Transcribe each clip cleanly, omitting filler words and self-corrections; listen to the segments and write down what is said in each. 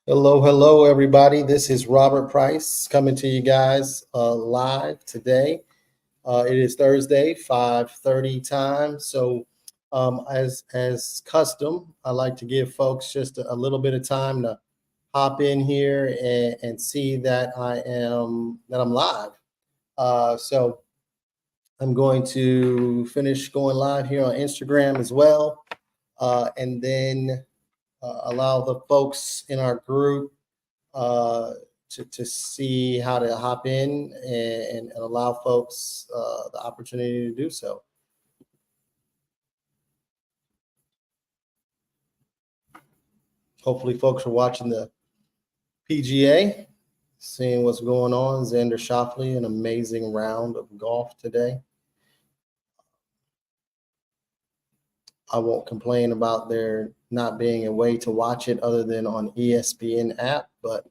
Hello, hello, everybody. This is Robert Price coming to you guys live today. It is Thursday, 5:30 time. So, as custom, I like to give folks just a little bit of time to hop in here and see that I'm live. So I'm going to finish going live here on Instagram as well, and then allow the folks in our group uh, to see how to hop in and allow folks the opportunity to do so. Hopefully, folks are watching the PGA, seeing what's going on. Xander Schauffele, an amazing round of golf today. I won't complain about there not being a way to watch it other than on ESPN app, but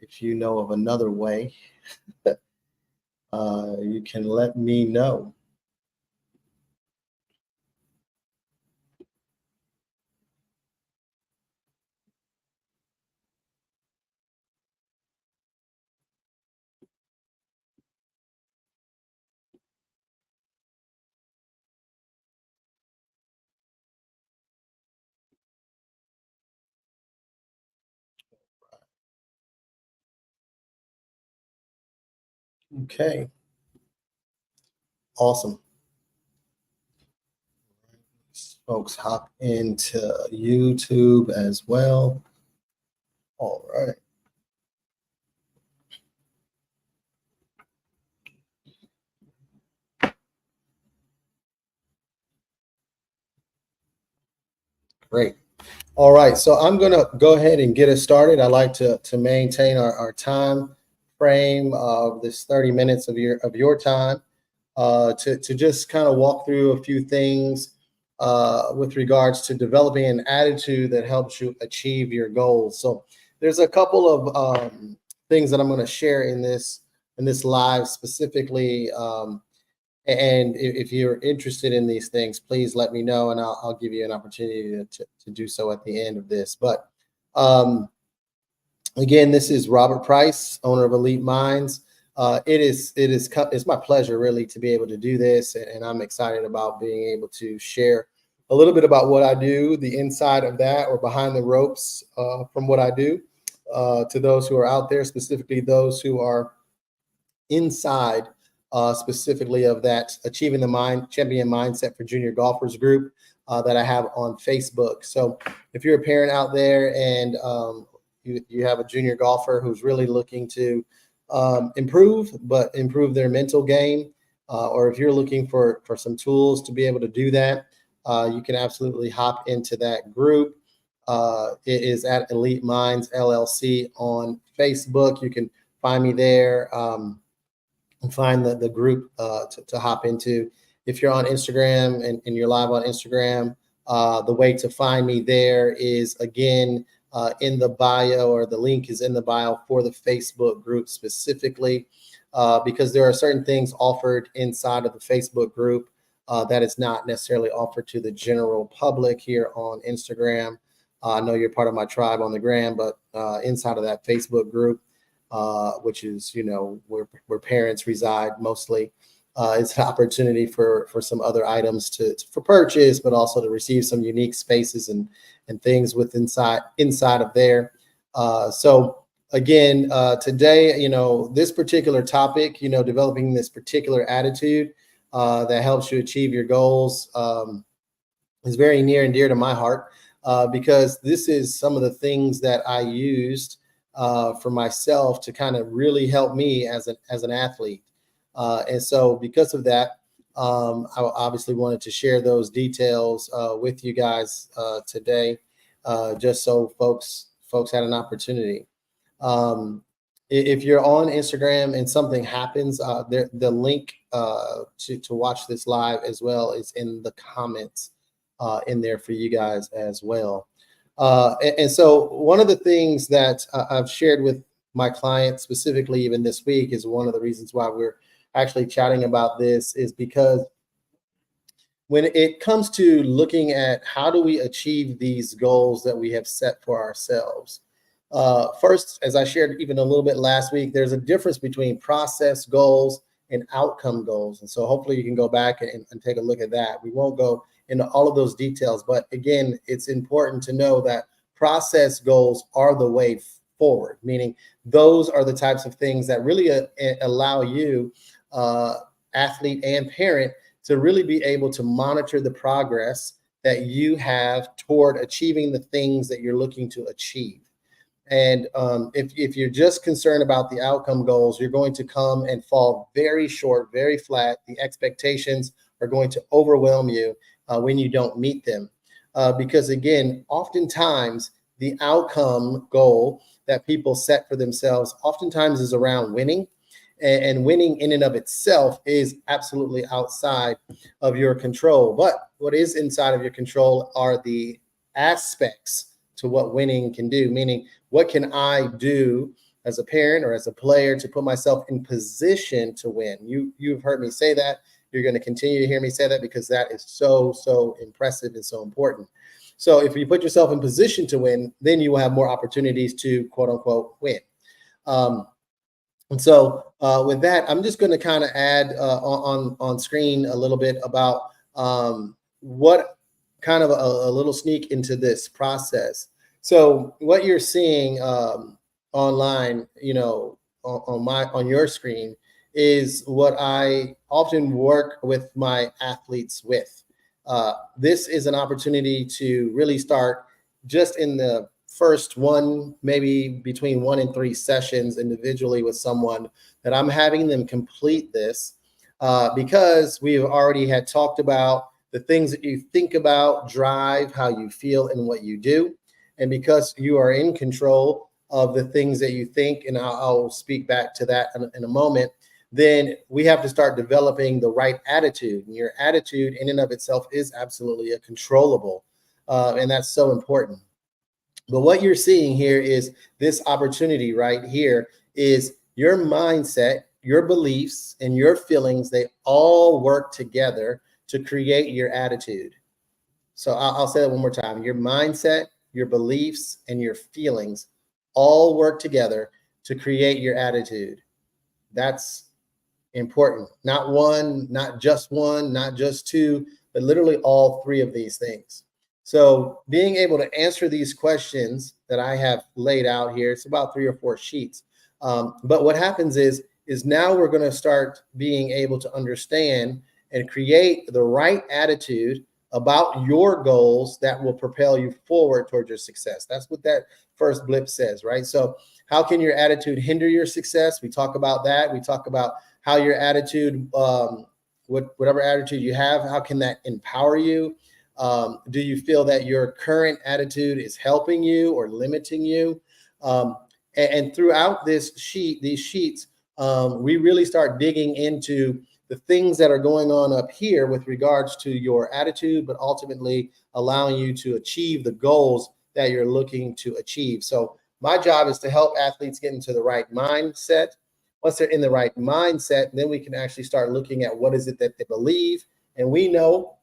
if you know of another way, you can let me know. Okay, awesome. Folks hop into YouTube as well. All right. Great. All right. So I'm going to go ahead and get us started. I like to maintain our time frame of this 30 minutes of your time to just kind of walk through a few things with regards to developing an attitude that helps you achieve your goals. So there's a couple of things that I'm going to share in this live specifically. And if you're interested in these things, please let me know, and I'll give you an opportunity to do so at the end of this. But um, again, this is Robert Price, owner of Elite Minds. It's my pleasure really to be able to do this, and I'm excited about being able to share a little bit about what I do, the inside of that, or behind the ropes from what I do, to those who are out there, specifically those who are inside specifically of that Achieving the Mind Champion Mindset for Junior Golfers group that I have on Facebook. So if you're a parent out there and you have a junior golfer who's really looking to improve their mental game, or if you're looking for some tools to be able to do that, you can absolutely hop into that group. It is at Elite Minds LLC on Facebook. You can find me there. And find the group to hop into. If you're on Instagram and you're live on Instagram, the way to find me there is again in the bio, or the link is in the bio for the Facebook group specifically, because there are certain things offered inside of the Facebook group that is not necessarily offered to the general public here on Instagram. I know you're part of my tribe on the gram, but inside of that Facebook group, which is where parents reside mostly. It's an opportunity for some other items for purchase, but also to receive some unique spaces and things with inside of there. So again, today, this particular topic, developing this particular attitude that helps you achieve your goals, is very near and dear to my heart, because this is some of the things that I used for myself to kind of really help me as an athlete. And so because of that, I obviously wanted to share those details with you guys today, just so folks had an opportunity. If you're on Instagram and something happens, the link to watch this live as well is in the comments in there for you guys as well. And so one of the things that I've shared with my clients specifically even this week is one of the reasons why we're actually chatting about this is because when it comes to looking at how do we achieve these goals that we have set for ourselves, First, as I shared even a little bit last week, there's a difference between process goals and outcome goals. And so hopefully you can go back and take a look at that. We won't go into all of those details, but again, it's important to know that process goals are the way forward, meaning those are the types of things that really allow you, athlete and parent, to really be able to monitor the progress that you have toward achieving the things that you're looking to achieve. And if you're just concerned about the outcome goals, you're going to come and fall very short, very flat. The expectations are going to overwhelm you when you don't meet them. Because again, oftentimes the outcome goal that people set for themselves oftentimes is around winning. And winning in and of itself is absolutely outside of your control. But what is inside of your control are the aspects to what winning can do, meaning what can I do as a parent or as a player to put myself in position to win? You've heard me say that. You're going to continue to hear me say that because that is so impressive and so important. So if you put yourself in position to win, then you will have more opportunities to quote unquote win. And so with that, I'm just going to kind of add on screen a little bit about what kind of a little sneak into this process. So what you're seeing online, on your screen is what I often work with my athletes with. This is an opportunity to really start just in the first one, maybe between 1 and 3 sessions individually with someone, that I'm having them complete this because we've already had talked about the things that you think about drive how you feel and what you do. And because you are in control of the things that you think, and I'll speak back to that in a moment, then we have to start developing the right attitude. And your attitude in and of itself is absolutely a controllable. And that's so important. But what you're seeing here is this opportunity right here is your mindset, your beliefs, and your feelings. They all work together to create your attitude. So I'll say that one more time. Your mindset, your beliefs, and your feelings all work together to create your attitude. That's important. Not one, not just one, not just two, but literally all 3 of these things. So being able to answer these questions that I have laid out here, it's about 3 or 4 sheets. But what happens is now we're going to start being able to understand and create the right attitude about your goals that will propel you forward towards your success. That's what that first blip says, right? So how can your attitude hinder your success? We talk about that. We talk about how your attitude, whatever attitude you have, how can that empower you? Do you feel that your current attitude is helping you or limiting you? And throughout these sheets, we really start digging into the things that are going on up here with regards to your attitude, but ultimately allowing you to achieve the goals that you're looking to achieve. So my job is to help athletes get into the right mindset. Once they're in the right mindset, then we can actually start looking at what is it that they believe. And we know,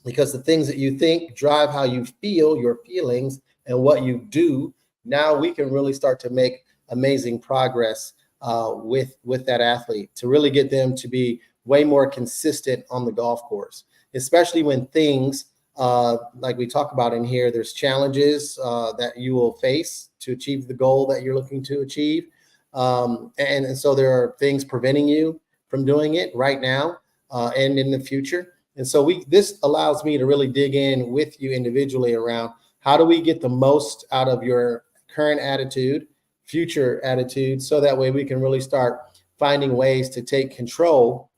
because the things that you think drive how you feel, your feelings, and what you do. Now we can really start to make amazing progress with that athlete to really get them to be way more consistent on the golf course, especially when things like we talk about in here, there's challenges that you will face to achieve the goal that you're looking to achieve. And so there are things preventing you from doing it right now and in the future. And so this allows me to really dig in with you individually around how do we get the most out of your current attitude, future attitude, so that way we can really start finding ways to take control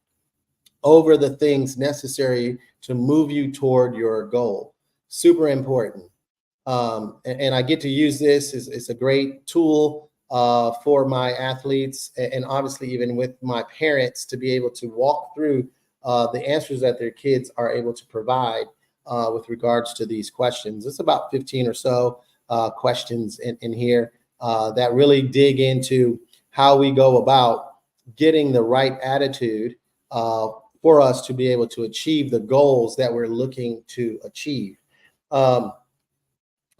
over the things necessary to move you toward your goal. Super important. And I get to use this. It's a great tool for my athletes, and obviously even with my parents, to be able to walk through the answers that their kids are able to provide with regards to these questions. It's about 15 or so questions in here that really dig into how we go about getting the right attitude for us to be able to achieve the goals that we're looking to achieve.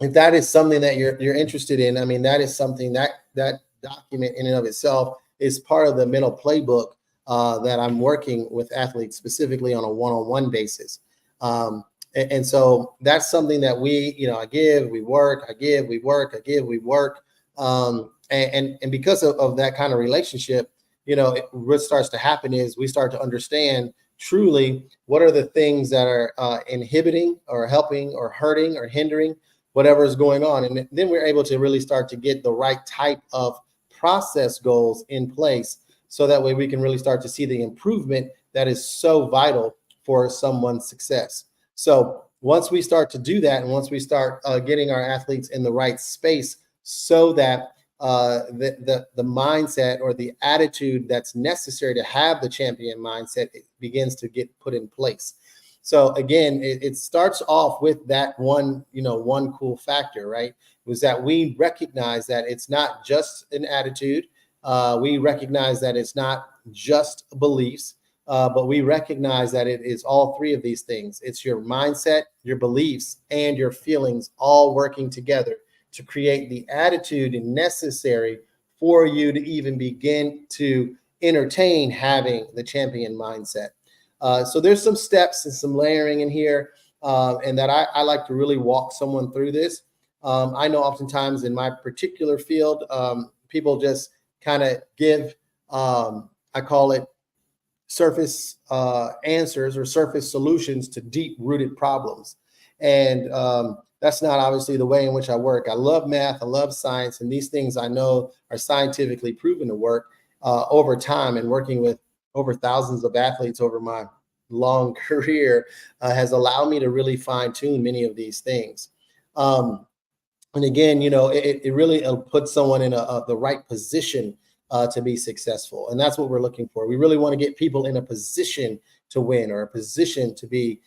if that is something that you're interested in, I mean, that is something that document in and of itself is part of the mental playbook that I'm working with athletes specifically on a one-on-one basis. And so that's something that I give, we work, I give, we work, I give, we work. And because of that kind of relationship, what starts to happen is we start to understand truly what are the things that are inhibiting or helping or hurting or hindering whatever is going on. And then we're able to really start to get the right type of process goals in place. So that way we can really start to see the improvement that is so vital for someone's success. So once we start to do that, and once we start getting our athletes in the right space so that the mindset or the attitude that's necessary to have the champion mindset, it begins to get put in place. So again, it starts off with that one cool factor, right? Was that we recognize that it's not just an attitude. We recognize that it's not just beliefs, but we recognize that it is all three of these things. It's your mindset, your beliefs, and your feelings all working together to create the attitude necessary for you to even begin to entertain having the champion mindset. So there's some steps and some layering in here, and that I like to really walk someone through this. I know oftentimes in my particular field, people just kind of give, I call it surface answers or surface solutions to deep rooted problems. And that's not obviously the way in which I work. I love math, I love science, and these things I know are scientifically proven to work over time. And working with over thousands of athletes over my long career has allowed me to really fine tune many of these things. And again, it really puts someone in the right position to be successful. And that's what we're looking for. We really want to get people in a position to win or a position to be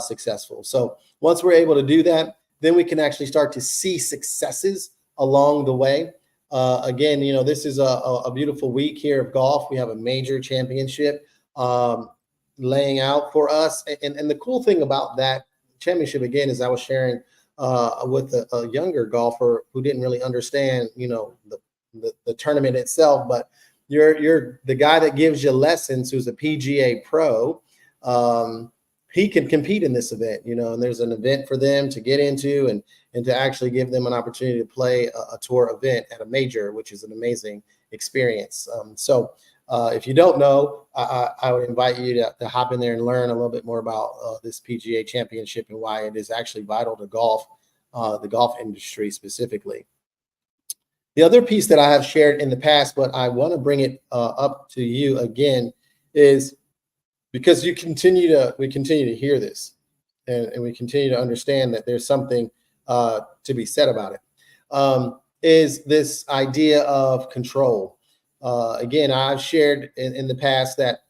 successful. So once we're able to do that, then we can actually start to see successes along the way. Again, this is a beautiful week here of golf. We have a major championship laying out for us. And the cool thing about that championship, again, is I was sharing with a younger golfer who didn't really understand, the tournament itself, but you're the guy that gives you lessons, who's a PGA pro. He can compete in this event, and there's an event for them to get into and to actually give them an opportunity to play a tour event at a major, which is an amazing experience. So if you don't know, I would invite you to hop in there and learn a little bit more about this PGA championship and why it is actually vital to golf, the golf industry specifically. The other piece that I have shared in the past, but I want to bring it up to you again, is because we continue to hear this, and we continue to understand that there's something to be said about it, is this idea of control. Again, I've shared in the past that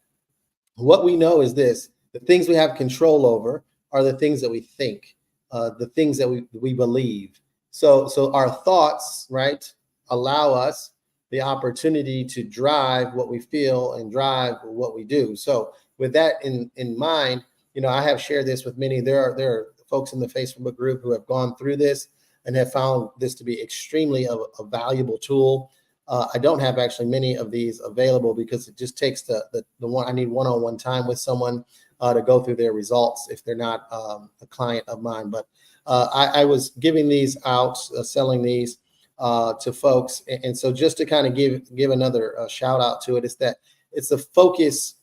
what we know is this: the things we have control over are the things that we think, the things that we believe. So our thoughts, right, allow us the opportunity to drive what we feel and drive what we do. So with that in mind, I have shared this with many. There are folks in the Facebook group who have gone through this and have found this to be extremely a valuable tool. I don't have actually many of these available because it just takes the one. I need one-on-one time with someone to go through their results if they're not a client of mine. But I was giving these out, selling these to folks, and so just to kind of give another shout out to it, is that it's the Focus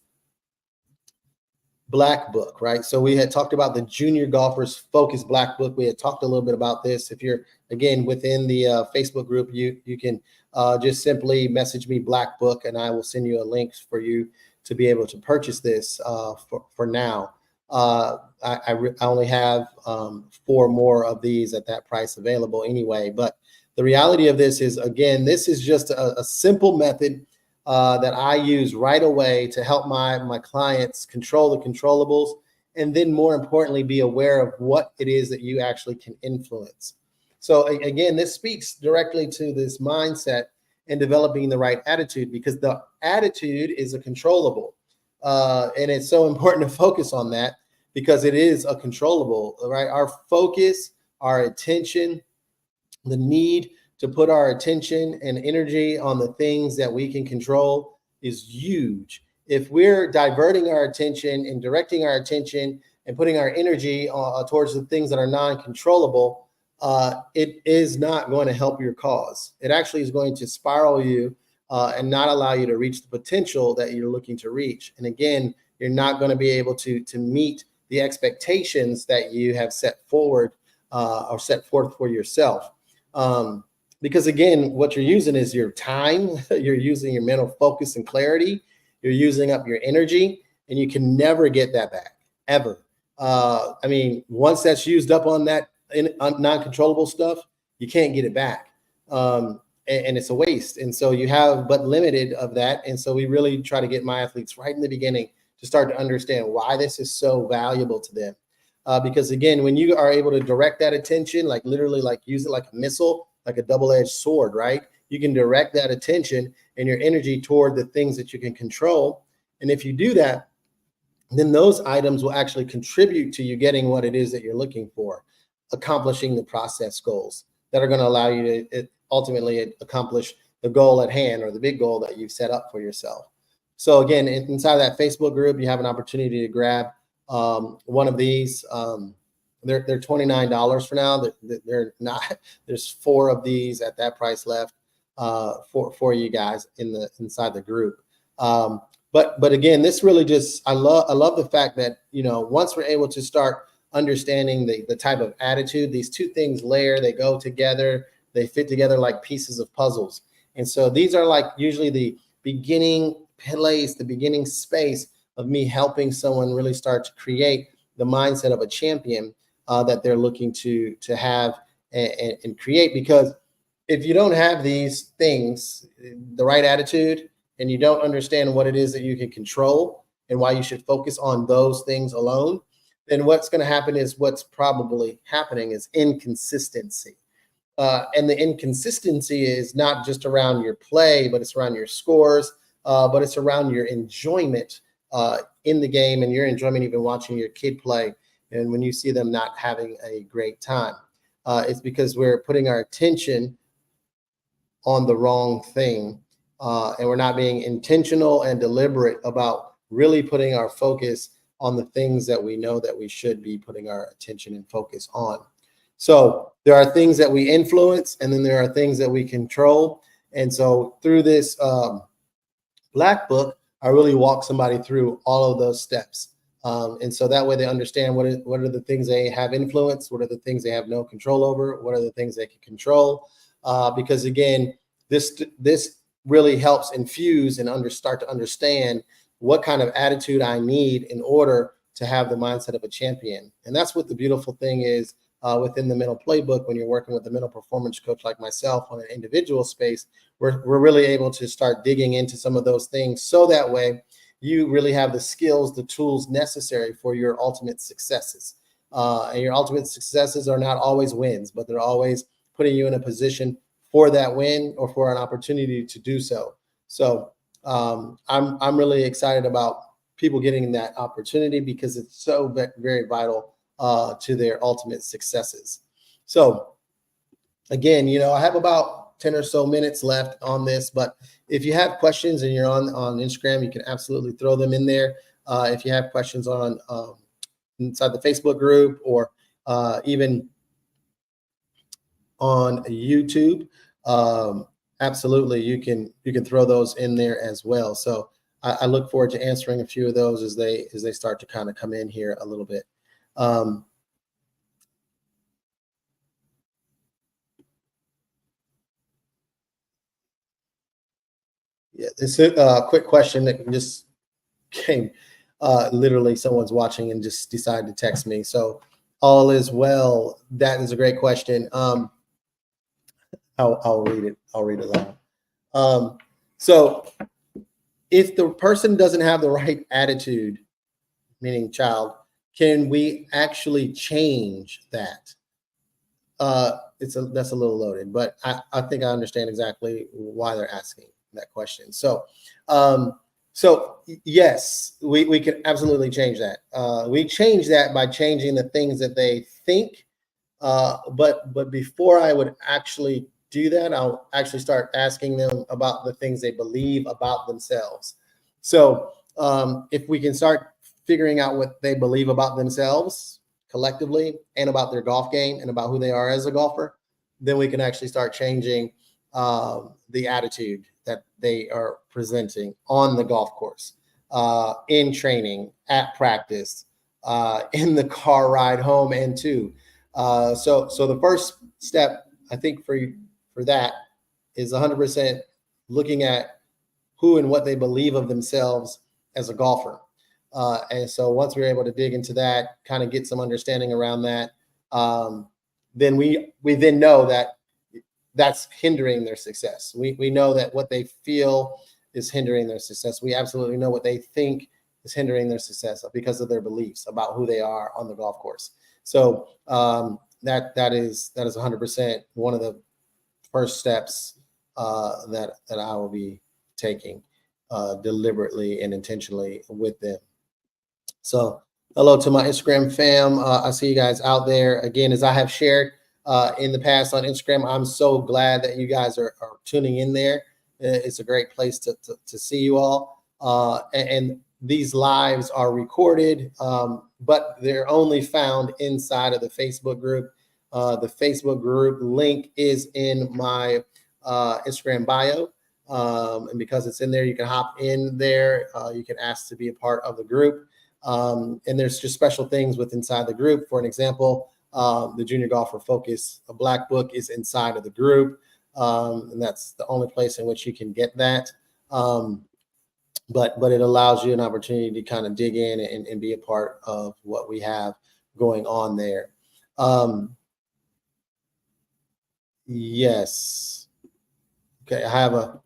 Black Book, right? So we had talked about the Junior Golfers Focus Black Book. We had talked a little bit about this. If you're, again, within the Facebook group, you can just simply message me Black Book, and I will send you a link for you to be able to purchase this for now. I only have 4 more of these at that price available anyway. But the reality of this is, again, this is just a simple method that I use right away to help my clients control the controllables, and then more importantly, be aware of what it is that you actually can influence. So again, this speaks directly to this mindset and developing the right attitude, because the attitude is a controllable. And it's so important to focus on that because it is a controllable, right? Our focus, our attention, the need to put our attention and energy on the things that we can control is huge. If we're diverting our attention and directing our attention and putting our energy towards the things that are non-controllable, it is not going to help your cause. It actually is going to spiral you and not allow you to reach the potential that you're looking to reach. And again, you're not going to be able to meet the expectations that you have set forward or set forth for yourself. Because again, what you're using is your time, you're using your mental focus and clarity, you're using up your energy, and you can never get that back, ever. I mean, once that's used up on that non-controllable stuff, you can't get it back. And it's a waste. And so you have but limited of that. And so we really try to get my athletes right in the beginning to start to understand why this is so valuable to them. Because again, when you are able to direct that attention, like literally like use it like a missile, like a double-edged sword, right? You can direct that attention and your energy toward the things that you can control. And if you do that, then those items will actually contribute to you getting what it is that you're looking for, accomplishing the process goals that are going to allow you to ultimately accomplish the goal at hand or the big goal that you've set up for yourself. So again, inside that Facebook group, you have an opportunity to grab one of these. They're $29 for now. They're not. There's 4 of these at that price left for you guys inside the group. But again, this really just I love the fact that once we're able to start understanding the type of attitude, these two things layer, they go together, they fit together like pieces of puzzles. And so these are like usually the beginning place, the beginning space of me helping someone really start to create the mindset of a champion that they're looking to have and create. Because if you don't have these things, the right attitude, and you don't understand what it is that you can control and why you should focus on those things alone, then what's going to happen is what's probably happening is inconsistency. And the inconsistency is not just around your play, but it's around your scores, but it's around your enjoyment in the game and your enjoyment even watching your kid play. And when you see them not having a great time, it's because we're putting our attention on the wrong thing. And we're not being intentional and deliberate about really putting our focus on the things that we know that we should be putting our attention and focus on. So there are things that we influence, and then there are things that we control. And so through this Black Book, I really walk somebody through all of those steps. And so that way they understand what are the things they have influence, what are the things they have no control over, what are the things they can control. Because again, this really helps infuse and start to understand what kind of attitude I need in order to have the mindset of a champion. And that's what the beautiful thing is within the mental playbook. When you're working with a mental performance coach like myself on an individual space, we're really able to start digging into some of those things, so that way you really have the skills, the tools necessary for your ultimate successes. And your ultimate successes are not always wins, but they're always putting you in a position for that win or for an opportunity to do so. So I'm really excited about people getting that opportunity, because it's so very vital to their ultimate successes. So again, I have about 10 or so minutes left on this, but if you have questions and you're on Instagram, you can absolutely throw them in there. If you have questions on inside the Facebook group, or even on YouTube, absolutely you can throw those in there as well. So I look forward to answering a few of those as they start to kind of come in here a little bit. Yeah, it's a quick question that just came. Literally, someone's watching and just decided to text me. So all is well. That is a great question. I'll read it. I'll read it loud. So if the person doesn't have the right attitude, meaning child, can we actually change that? That's a little loaded, but I think I understand exactly why they're asking that question. So yes, we can absolutely change that. We change that by changing the things that they think But before I would actually do that, I'll actually start asking them about the things they believe about themselves. So if we can start figuring out what they believe about themselves collectively and about their golf game and about who they are as a golfer, then we can actually start changing the attitude that they are presenting on the golf course, in training, at practice, in the car ride home, and too. So the first step, I think, for that is 100% looking at who and what they believe of themselves as a golfer. And so once we're able to dig into that, kind of get some understanding around that, then we then know that that's hindering their success. We know that what they feel is hindering their success. We absolutely know what they think is hindering their success because of their beliefs about who they are on the golf course. So that is 100% one of the first steps that I will be taking deliberately and intentionally with them. So hello to my Instagram fam. I see you guys out there. Again, as I have shared in the past on Instagram, I'm so glad that you guys are tuning in there. It's a great place to see you all. And these lives are recorded, but they're only found inside of the Facebook group. The Facebook group link is in my Instagram bio. And because it's in there, you can hop in there. You can ask to be a part of the group. And there's just special things with inside the group. For an example, the Junior Golfer Focus, a black book, is inside of the group. And that's the only place in which you can get that. But it allows you an opportunity to kind of dig in and be a part of what we have going on there. Yes. Okay, I have a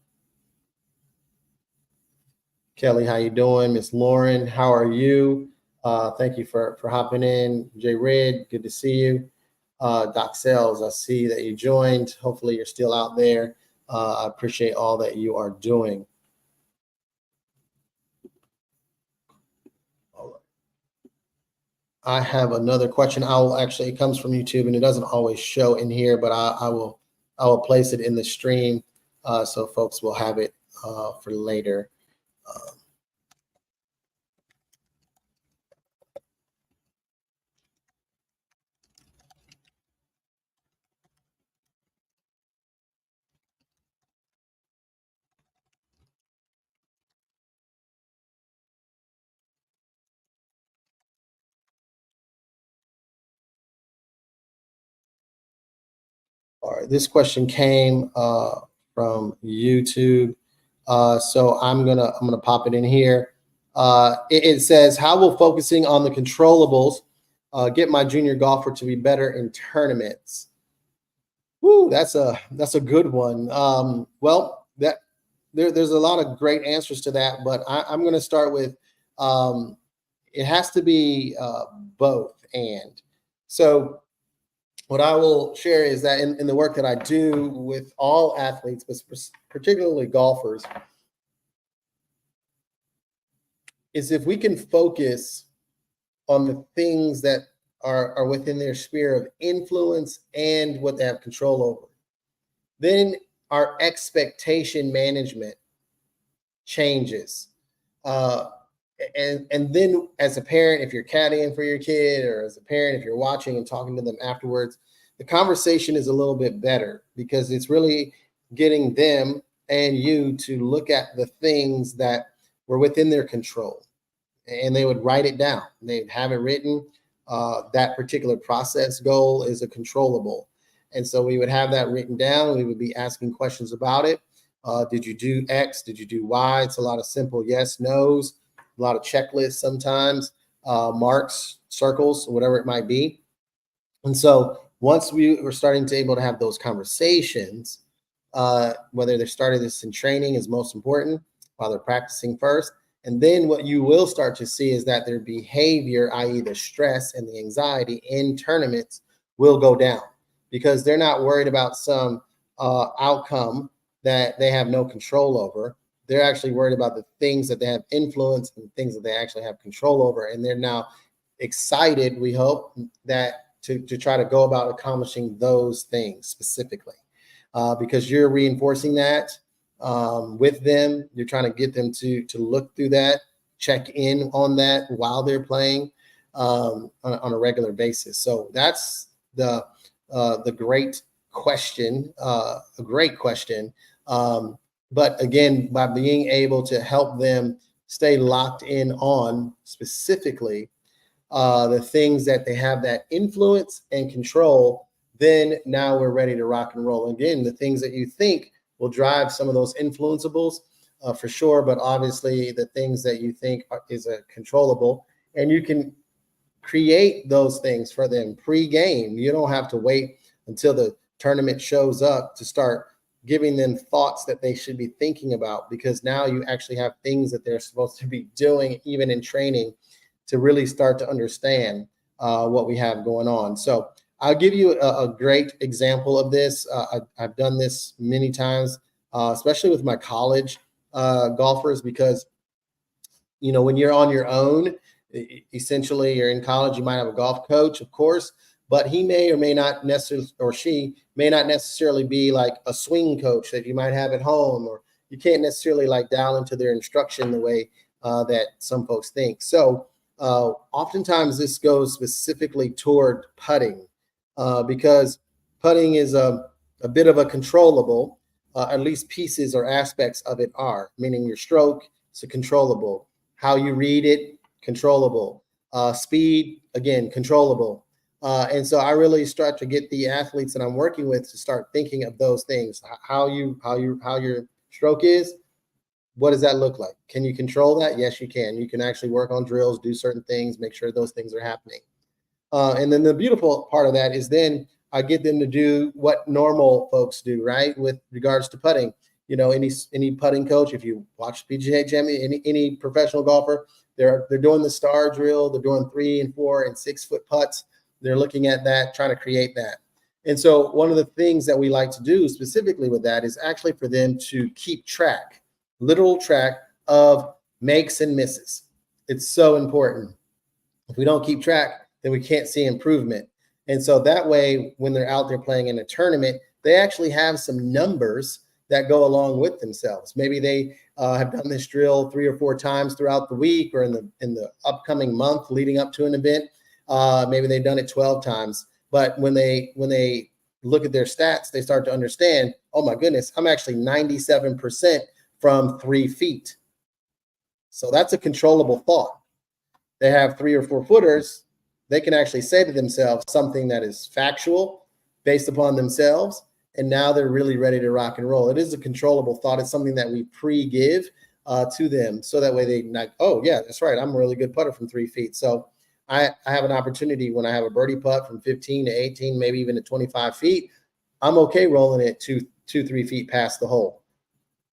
Kelly, how you doing? Miss Lauren, how are you? Thank you for hopping in. Jay Red, good to see you. Doc Sells, I see that you joined. Hopefully you're still out there. I appreciate all that you are doing. I have another question. It comes from YouTube and it doesn't always show in here, but I will place it in the stream so folks will have it for later. All right, this question came from YouTube, so I'm gonna pop it in here. It says, "How will focusing on the controllables get my junior golfer to be better in tournaments?" Woo, that's a good one. Well, there's a lot of great answers to that, but I'm going to start with it has to be both and. So what I will share is that in the work that I do with all athletes, but particularly golfers, is if we can focus on the things that are within their sphere of influence and what they have control over, then our expectation management changes. And then as a parent, if you're caddying for your kid, or as a parent, if you're watching and talking to them afterwards, the conversation is a little bit better because it's really getting them and you to look at the things that were within their control. And they would write it down. They'd have it written. That particular process goal is a controllable. And so we would have that written down. We would be asking questions about it. Did you do X? Did you do Y? It's a lot of simple yes, no's, a lot of checklists sometimes, marks, circles, whatever it might be. And so once we were starting to able to have those conversations, whether they're starting this in training is most important while they're practicing first. And then what you will start to see is that their behavior, i.e. the stress and the anxiety in tournaments, will go down because they're not worried about some outcome that they have no control over. They're actually worried about the things that they have influence and things that they actually have control over. And they're now excited, we hope, that to try to go about accomplishing those things specifically, because you're reinforcing that with them. You're trying to get them to look through that, check in on that while they're playing on a regular basis. So that's the great question, a great question. But again, by being able to help them stay locked in on specifically the things that they have that influence and control, then now we're ready to rock and roll. Again, the things that you think will drive some of those influenceables for sure, but obviously the things that you think is a controllable, and you can create those things for them pre-game. You don't have to wait until the tournament shows up to start giving them thoughts that they should be thinking about, because now you actually have things that they're supposed to be doing even in training to really start to understand what we have going on. So I'll give you a great example of this. I've done this many times, especially with my college golfers, because when you're on your own, essentially you're in college, you might have a golf coach, of course, but he may or may not necessarily, or she may not necessarily be like a swing coach that you might have at home, or you can't necessarily like dial into their instruction the way that some folks think. So oftentimes this goes specifically toward putting, because putting is a bit of a controllable, at least pieces or aspects of it are, meaning your stroke is a controllable, how you read it, controllable, speed, again, controllable. And so I really start to get the athletes that I'm working with to start thinking of those things, how your stroke is. What does that look like? Can you control that? Yes, you can. You can actually work on drills, do certain things, make sure those things are happening. And then the beautiful part of that is then I get them to do what normal folks do, right? With regards to putting, any putting coach, if you watch PGA Jam, any professional golfer, they're doing the star drill. They're doing 3 and 4 and 6 foot putts. They're looking at that, trying to create that. And so one of the things that we like to do specifically with that is actually for them to keep track, literal track of makes and misses. It's so important. If we don't keep track, then we can't see improvement. And so that way, when they're out there playing in a tournament, they actually have some numbers that go along with themselves. Maybe they have done this drill 3 or 4 times throughout the week or in the upcoming month leading up to an event. Maybe they've done it 12 times. But when they look at their stats, they start to understand, oh my goodness, I'm actually 97% from 3 feet. So that's a controllable thought. They have 3 or 4 footers. They can actually say to themselves something that is factual based upon themselves. And now they're really ready to rock and roll. It is a controllable thought. It's something that we pre-give to them. So that way they like, oh yeah, that's right. I'm a really good putter from 3 feet. So I have an opportunity when I have a birdie putt from 15 to 18, maybe even to 25 feet. I'm okay rolling it 2-3 feet past the hole.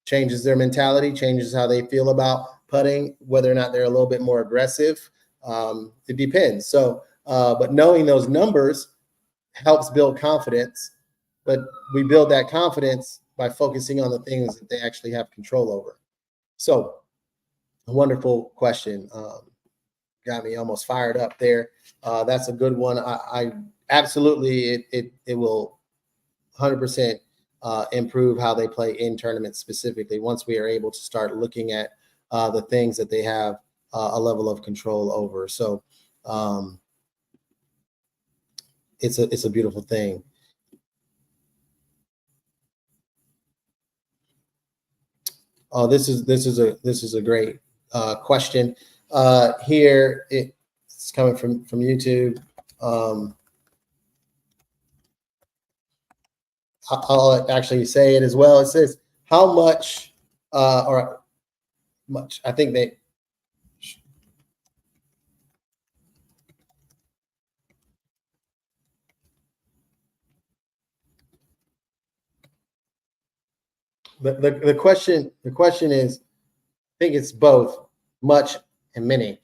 Changes their mentality, changes how they feel about putting, whether or not they're a little bit more aggressive. It depends. So, but knowing those numbers helps build confidence. But we build that confidence by focusing on the things that they actually have control over. So, a wonderful question. Got me almost fired up there. That's a good one. I absolutely, it will 100% improve how they play in tournaments specifically once we are able to start looking at the things that they have a level of control over. So it's a beautiful thing. Oh, this is a great question. Here it's coming from YouTube. I'll actually say it as well. It says, how much or much, I think they, the question is, I think it's both much and many.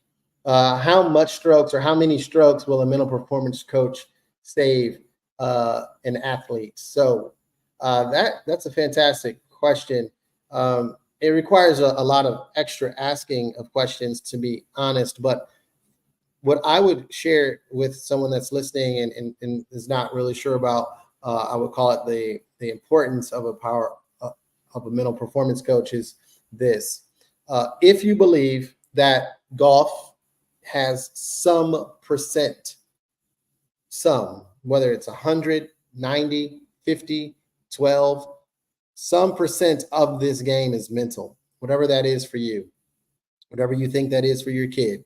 How much strokes or how many strokes will a mental performance coach save an athlete? So that's a fantastic question. It requires a lot of extra asking of questions, to be honest, but what I would share with someone that's listening and is not really sure about, I would call it the importance of of a mental performance coach is this. If you believe that golf has some percent, whether it's 100, 90, 50, 12, some percent of this game is mental, whatever that is for you, whatever you think that is for your kid,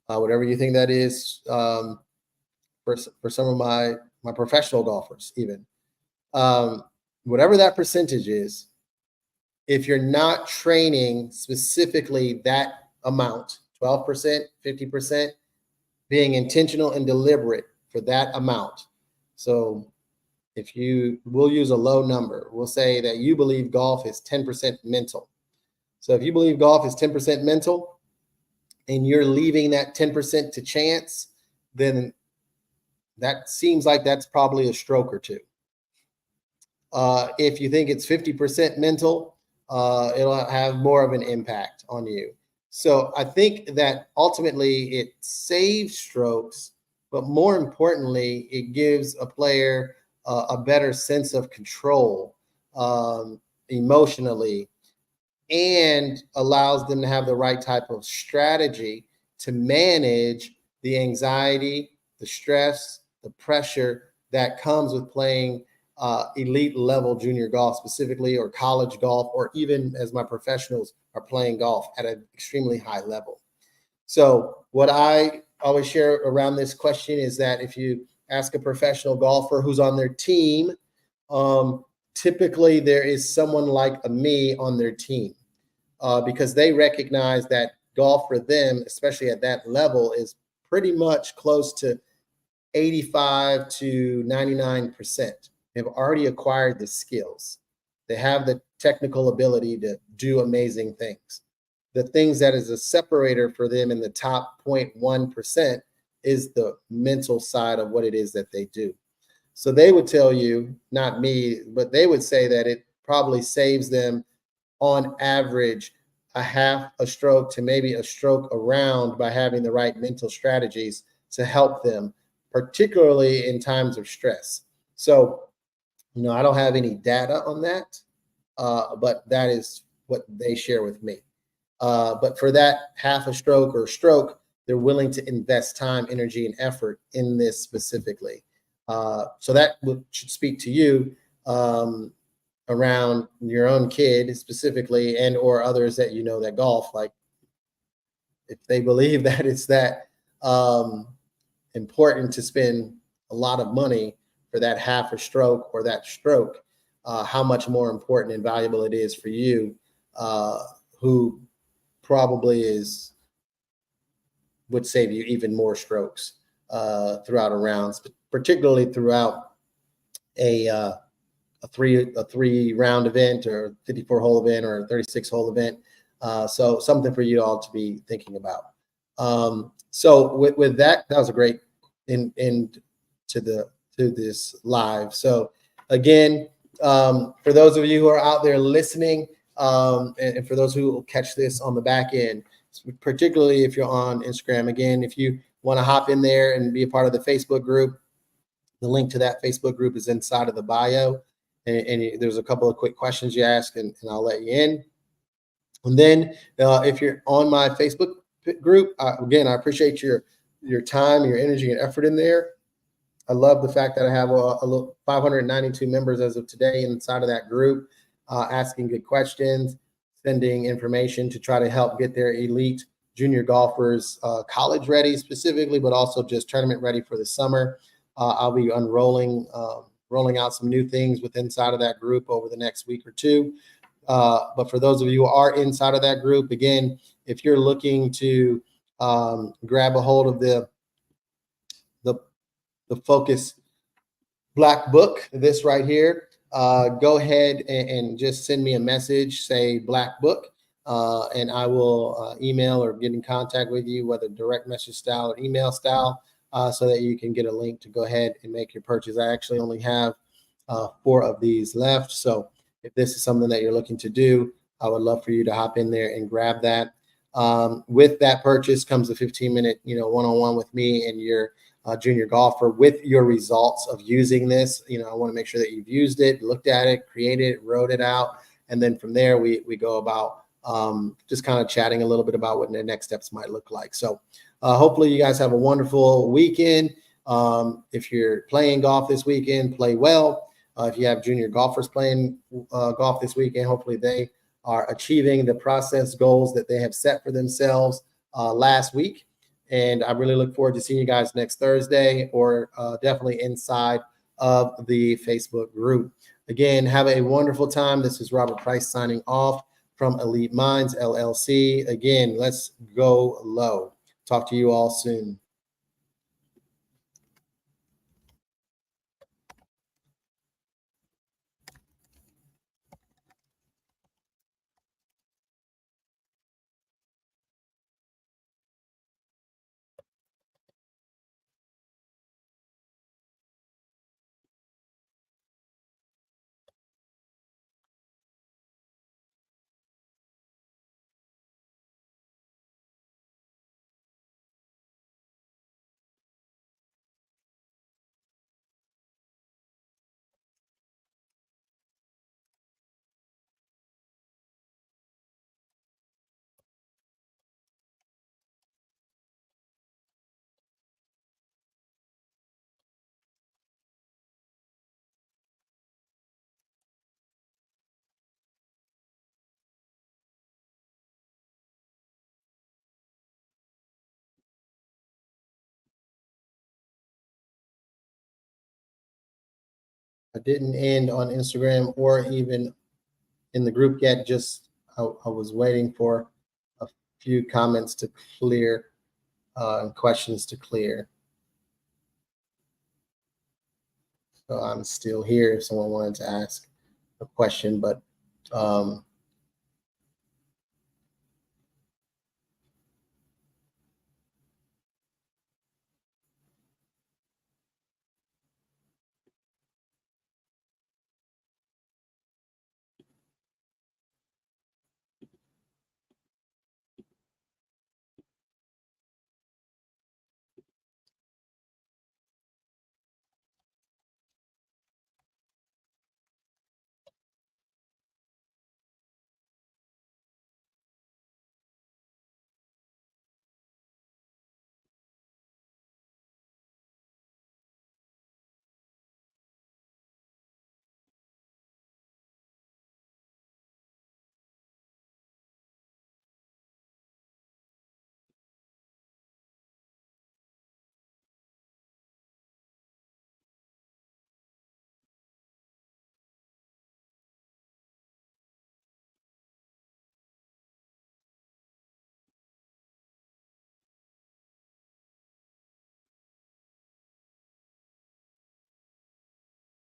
whatever you think that is for some of my professional golfers, even whatever that percentage is. If you're not training specifically that amount, 12%, 50%, being intentional and deliberate for that amount. So if we'll use a low number, we'll say that you believe golf is 10% mental. So if you believe golf is 10% mental and you're leaving that 10% to chance, then that seems like that's probably a stroke or two. If you think it's 50% mental, it'll have more of an impact on you. So I think that ultimately it saves strokes, but more importantly, it gives a player a better sense of control emotionally, and allows them to have the right type of strategy to manage the anxiety, the stress, the pressure that comes with playing elite level junior golf specifically, or college golf, or even as my professionals are playing golf at an extremely high level. So what I always share around this question is that if you ask a professional golfer who's on their team, typically there is someone like me on their team, because they recognize that golf for them, especially at that level, is pretty much close to 85 to 99%. They've already acquired the skills. They have the technical ability to do amazing things. The things that is a separator for them in the top 0.1% is the mental side of what it is that they do. So they would tell you, not me, but they would say that it probably saves them on average a half a stroke to maybe a stroke around by having the right mental strategies to help them, particularly in times of stress. So, I don't have any data on that, but that is what they share with me. But for that half a stroke or stroke, they're willing to invest time, energy, and effort in this specifically. So that should speak to you around your own kid specifically, and or others that that golf. Like, if they believe that it's that important to spend a lot of money for that half a stroke or that stroke, how much more important and valuable it is for you, who probably would save you even more strokes throughout a round, particularly throughout a three round event, or 54 hole event, or a 36 hole event. So something for you all to be thinking about. So with that was a great end to this live. So again, for those of you who are out there listening, and for those who will catch this on the back end, particularly if you're on Instagram, again, if you want to hop in there and be a part of the Facebook group, the link to that Facebook group is inside of the bio. And there's a couple of quick questions you ask, and I'll let you in. And then if you're on my Facebook group, again, I appreciate your time, your energy, and effort in there. I love the fact that I have 592 members as of today inside of that group, asking good questions, sending information to try to help get their elite junior golfers college ready specifically, but also just tournament ready for the summer. I'll be rolling out some new things inside of that group over the next week or two. But for those of you who are inside of that group, again, if you're looking to grab a hold of the Focus Black Book, this right here, go ahead and just send me a message, say Black Book, and I will email or get in contact with you, whether direct message style or email style, so that you can get a link to go ahead and make your purchase. I actually only have 4 of these left. So if this is something that you're looking to do, I would love for you to hop in there and grab that. With that purchase comes a 15-minute, one-on-one with me and your junior golfer with your results of using this. I want to make sure that you've used it, looked at it, created it, wrote it out. And then from there, we go about just kind of chatting a little bit about what the next steps might look like. So hopefully you guys have a wonderful weekend. If you're playing golf this weekend, play well. If you have junior golfers playing golf this weekend, hopefully they are achieving the process goals that they have set for themselves last week. And I really look forward to seeing you guys next Thursday, or definitely inside of the Facebook group. Again, have a wonderful time. This is Robert Price signing off from Elite Minds LLC. Again, let's go low. Talk to you all soon. I didn't end on Instagram or even in the group yet. Just I was waiting for a few comments to clear and questions to clear. So I'm still here if someone wanted to ask a question, but